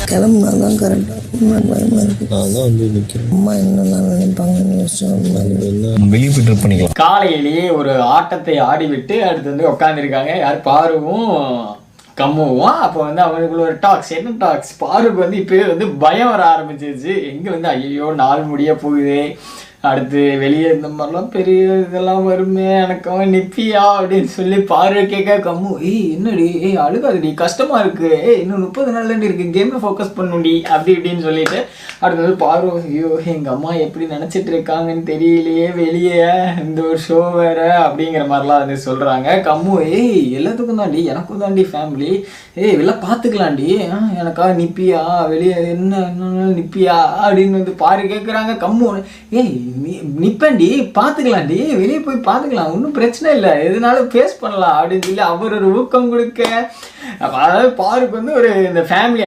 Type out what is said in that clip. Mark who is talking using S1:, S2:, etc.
S1: கிளம்புனா தான் கரெக்டாக பயமாக இருக்குது.
S2: நான் தான் வந்து நிற்கிறேன்.
S1: அம்மா என்னெல்லாம் நினைப்பாங்கன்னு யோசிச்சு
S2: வெளியே போய் ட்ரிப் பண்ணிக்கலாம்.
S3: காலையிலேயே ஒரு ஆட்டத்தை ஆடிவிட்டு அடுத்து வந்து உட்காந்துருக்காங்க. யார் பாருவும் கம்முவோம். அப்போ வந்து அவனுக்குள்ள ஒரு டாக்ஸ். என்ன டாக்ஸ்? பாருக்கு வந்து இப்போயே வந்து பயம் வர ஆரம்பிச்சிருச்சு. எங்கே வந்து ஐயோ நாள் முடிய போகுது, அடுத்து வெளியே இந்த மாதிரிலாம் பெரிய இதெல்லாம் வருமே, எனக்கு அவன் நிற்பியா அப்படின்னு சொல்லி பாரு கேட்க கம்மு என்னடி அழுகாதுடி, கஷ்டமாக இருக்குது, இன்னும் 30 நாள்லேருந்து இருக்குது, கேமை ஃபோக்கஸ் பண்ணுடி அப்படி இப்படின்னு சொல்லிட்டு அடுத்து வந்து பாரு ஐயோ எங்கள் அம்மா எப்படி நினச்சிட்டு இருக்காங்கன்னு தெரியலையே, வெளியே இந்த ஒரு ஷோ வேறு அப்படிங்கிற மாதிரிலாம் வந்து சொல்கிறாங்க. கம்மு எல்லாத்துக்கும் தாண்டி, எனக்கும் தாண்டி ஃபேமிலி, வெளில பார்த்துக்கலாண்டி, எனக்கா நிற்பியா, வெளியே என்ன நிற்பியா அப்படின்னு வந்து பாரு கேட்குறாங்க. கம்மு நிப்பண்டி, பார்த்துக்கலாண்டி, வெளியே போய் பார்த்துக்கலாம், ஒன்றும் பிரச்சனை இல்லை, எதுனாலும் ஃபேஸ் பண்ணலாம் அப்படின்னு சொல்லி அவர் ஒரு ஊக்கம் கொடுக்க. அதாவது பாருக்கு வந்து ஒரு இந்த ஃபேமிலி